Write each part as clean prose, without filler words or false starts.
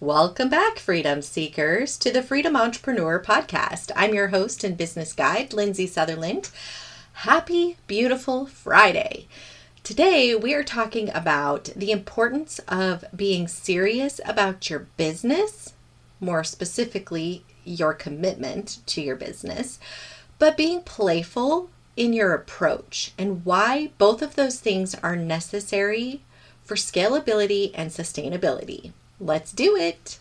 Welcome back, Freedom Seekers, to the Freedom Entrepreneur Podcast. I'm your host and business guide, Lindsay Sutherland. Happy, beautiful Friday. Today, we are talking about the importance of being serious about your business, more specifically, your commitment to your business, but being playful in your approach and why both of those things are necessary for scalability and sustainability. Let's do it.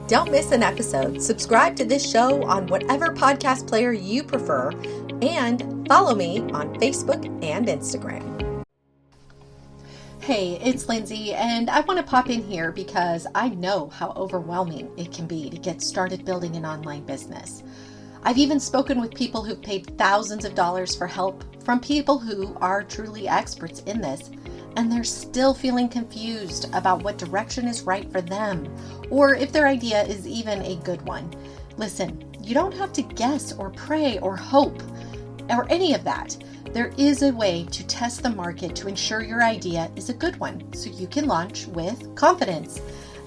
Don't miss an episode. Subscribe to this show on whatever podcast player you prefer and follow me on Facebook and Instagram. Hey, it's Lindsay, and I want to pop in here because I know how overwhelming it can be to get started building an online business. I've even spoken with people who've paid thousands of dollars for help from people who are truly experts in this, and they're still feeling confused about what direction is right for them, or if their idea is even a good one. Listen, you don't have to guess or pray or hope or any of that. There is a way to test the market to ensure your idea is a good one, so you can launch with confidence.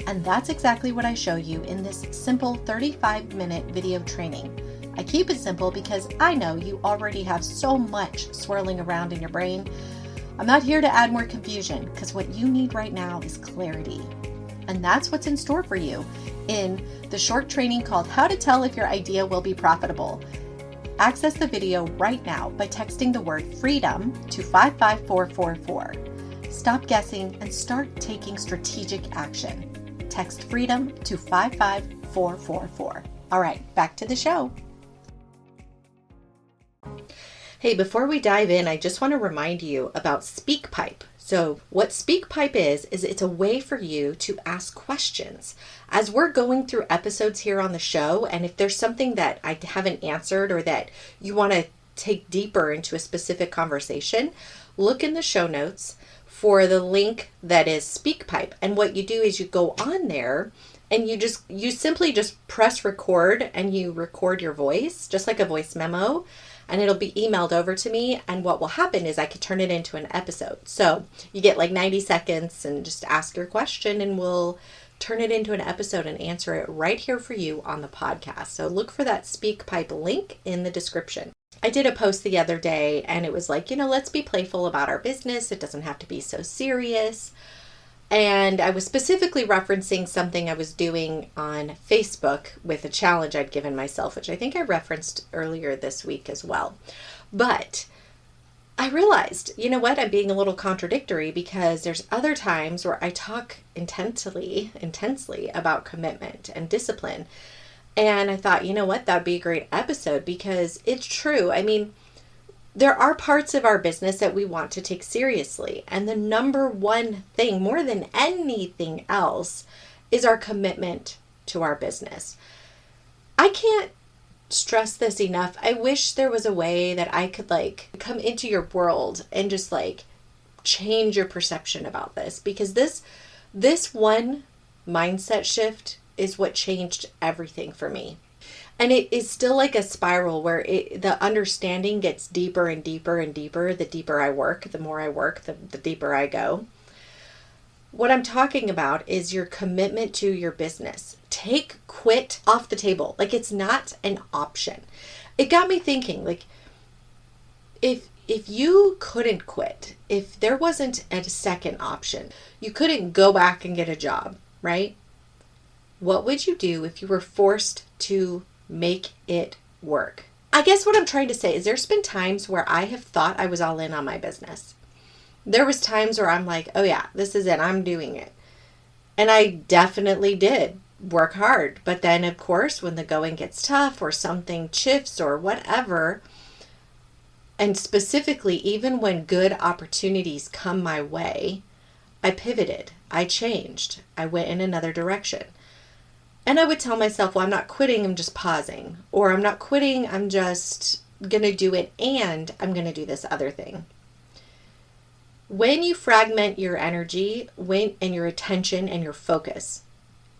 And that's exactly what I show you in this simple 35-minute video training. I keep it simple because I know you already have so much swirling around in your brain. I'm not here to add more confusion because what you need right now is clarity. And that's what's in store for you in the short training called How to Tell If Your Idea Will Be Profitable. Access the video right now by texting the word FREEDOM to 55444. Stop guessing and start taking strategic action. Text FREEDOM to 55444. All right, back to the show. Hey, before we dive in, I just want to remind you about SpeakPipe. So what SpeakPipe is it's a way for you to ask questions. As we're going through episodes here on the show, and if there's something that I haven't answered or that you want to take deeper into a specific conversation, look in the show notes for the link that is SpeakPipe. And what you do is you go on there and you simply just press record and you record your voice, just like a voice memo. And it'll be emailed over to me. And what will happen is I could turn it into an episode. So you get like 90 seconds and just ask your question and we'll turn it into an episode and answer it right here for you on the podcast. So look for that SpeakPipe link in the description. I did a post the other day and it was like, let's be playful about our business. It doesn't have to be so serious. And I was specifically referencing something I was doing on Facebook with a challenge I'd given myself, which I think I referenced earlier this week as well. But I realized, I'm being a little contradictory because there's other times where I talk intensely about commitment and discipline. And I thought, that'd be a great episode because it's true. There are parts of our business that we want to take seriously. And the number one thing, more than anything else, is our commitment to our business. I can't stress this enough. I wish there was a way that I could come into your world and just change your perception about this. Because this one mindset shift is what changed everything for me. And it is still like a spiral where the understanding gets deeper and deeper and deeper. The deeper I work, the more I work, the deeper I go. What I'm talking about is your commitment to your business. Take quit off the table. It's not an option. It got me thinking, if you couldn't quit, if there wasn't a second option, you couldn't go back and get a job, right? What would you do if you were forced to make it work? I guess what I'm trying to say is there's been times where I have thought I was all in on my business. There was times where I'm like, oh yeah, this is it. I'm doing it. And I definitely did work hard. But then of course, when the going gets tough or something shifts or whatever, and specifically even when good opportunities come my way, I pivoted. I changed. I went in another direction. And I would tell myself, well, I'm not quitting, I'm just pausing. Or I'm not quitting, I'm just going to do it and I'm going to do this other thing. When you fragment your energy and your attention and your focus,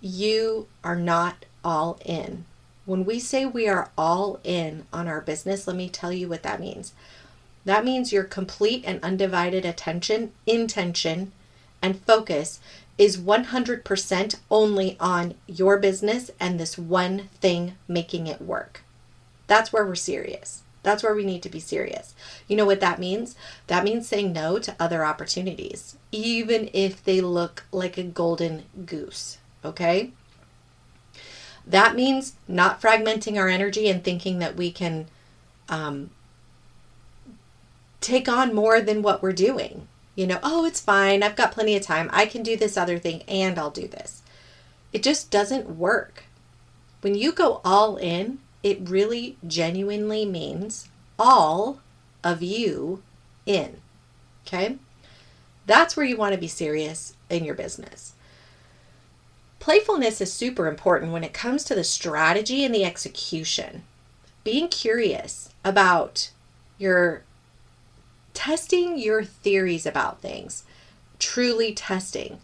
you are not all in. When we say we are all in on our business, let me tell you what that means. That means your complete and undivided attention, intention, and focus is 100% only on your business and this one thing making it work. That's where we're serious. That's where we need to be serious. You know what that means? That means saying no to other opportunities, even if they look like a golden goose, okay? That means not fragmenting our energy and thinking that we can take on more than what we're doing. You know, oh, it's fine. I've got plenty of time. I can do this other thing and I'll do this. It just doesn't work. When you go all in, it really genuinely means all of you in. Okay? That's where you want to be serious in your business. Playfulness is super important when it comes to the strategy and the execution. Being curious about testing your theories about things, truly testing.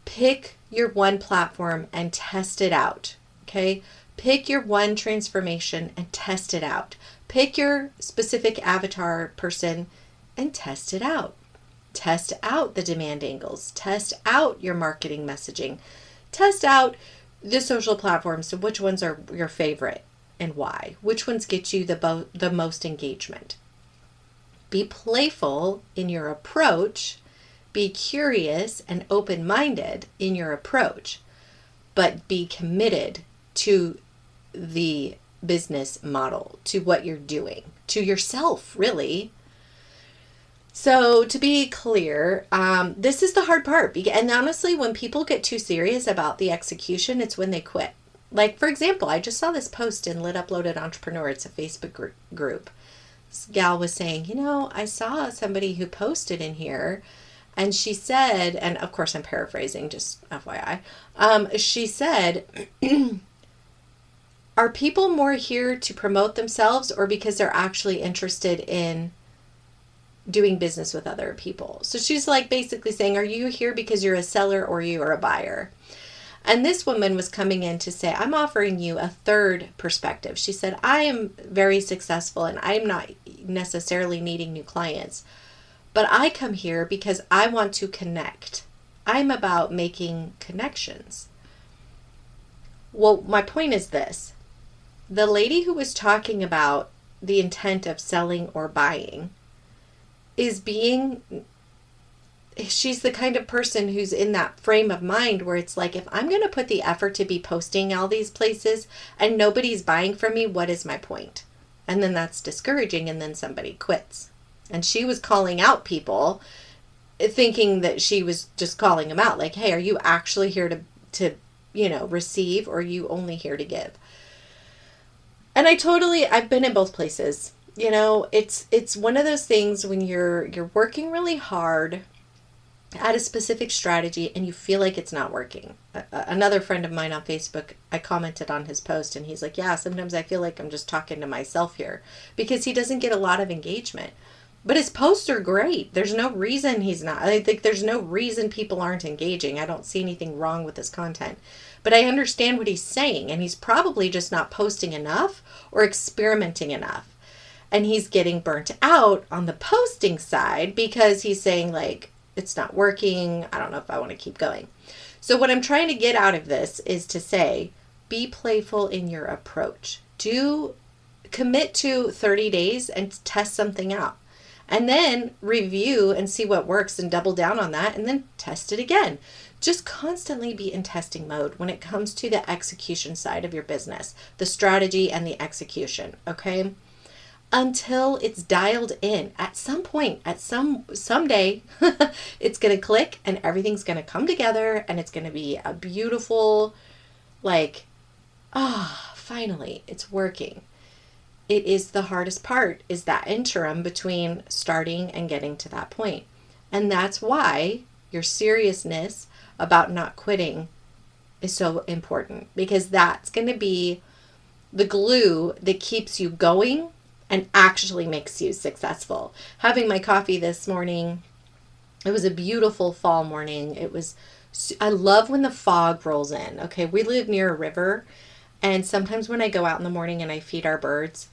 Pick your one platform and test it out, okay? Pick your one transformation and test it out. Pick your specific avatar person and test it out. Test out the demand angles. Test out your marketing messaging. Test out the social platforms. So which ones are your favorite and why? Which ones get you the most engagement? Be playful in your approach. Be curious and open-minded in your approach, but be committed to the business model, to what you're doing, to yourself, really. So to be clear, this is the hard part. And honestly, when people get too serious about the execution, it's when they quit. Like, for example, I just saw this post in Lit Uploaded Entrepreneur. It's a Facebook group. This gal was saying, you know, I saw somebody who posted in here and she said, and of course I'm paraphrasing, just FYI, she said, are people more here to promote themselves or because they're actually interested in doing business with other people? So she's like basically saying, are you here because you're a seller or you are a buyer? And this woman was coming in to say, I'm offering you a third perspective. She said, I am very successful and I'm not necessarily needing new clients, but I come here because I want to connect. I'm about making connections. Well, my point is this. The lady who was talking about the intent of selling or buying she's the kind of person who's in that frame of mind where it's like, if I'm going to put the effort to be posting all these places and nobody's buying from me, what is my point? And then that's discouraging, and then somebody quits. And she was calling out people thinking that she was just calling them out. Like, hey, are you actually here to receive, or are you only here to give? And I've been in both places. You know, it's one of those things when you're working really hard at a specific strategy and you feel like it's not working. Another friend of mine on Facebook, I commented on his post and he's like, yeah, sometimes I feel like I'm just talking to myself here, because he doesn't get a lot of engagement. But his posts are great. There's no reason he's not. I think there's no reason people aren't engaging. I don't see anything wrong with his content. But I understand what he's saying, and he's probably just not posting enough or experimenting enough. And he's getting burnt out on the posting side because he's saying, like, it's not working. I don't know if I want to keep going. So what I'm trying to get out of this is to say, be playful in your approach. Commit to 30 days and test something out. And then review and see what works and double down on that and then test it again. Just constantly be in testing mode when it comes to the execution side of your business, the strategy and the execution, okay? Until it's dialed in. At some point, someday, it's going to click and everything's going to come together and it's going to be a beautiful, finally, it's working. It is the hardest part, is that interim between starting and getting to that point. And that's why your seriousness about not quitting is so important, because that's going to be the glue that keeps you going and actually makes you successful. Having my coffee this morning, it was a beautiful fall morning. I love when the fog rolls in. Okay, we live near a river, and sometimes when I go out in the morning and I feed our birds,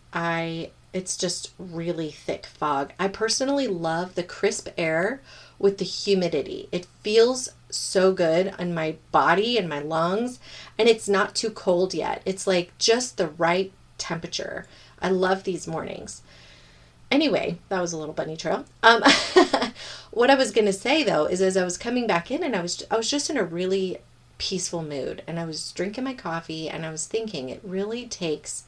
it's just really thick fog. I personally love the crisp air with the humidity. It feels so good on my body and my lungs, and it's not too cold yet. It's like just the right temperature. I love these mornings. Anyway, that was a little bunny trail. What I was going to say though is, as I was coming back in, and I was just in a really peaceful mood, and I was drinking my coffee, and I was thinking it really takes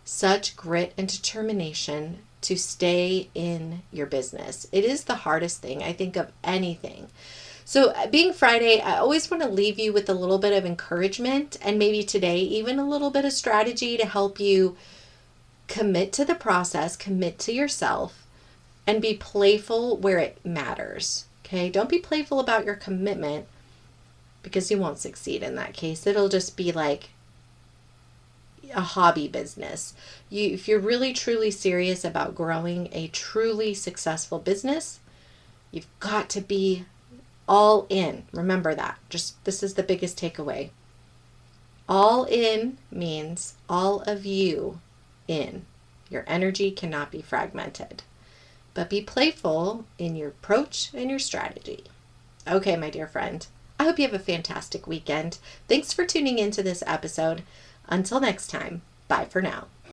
such grit and determination to stay in your business. It is the hardest thing, I think, of anything. So being Friday, I always want to leave you with a little bit of encouragement, and maybe today even a little bit of strategy to help you commit to the process, commit to yourself, and be playful where it matters. Okay? Don't be playful about your commitment, because you won't succeed in that case. It'll just be like a hobby business. If you're really truly serious about growing a truly successful business, you've got to be all in. Remember that. This is the biggest takeaway. All in means all of you in. Your energy cannot be fragmented. But be playful in your approach and your strategy. Okay, my dear friend. I hope you have a fantastic weekend. Thanks for tuning into this episode. Until next time, bye for now.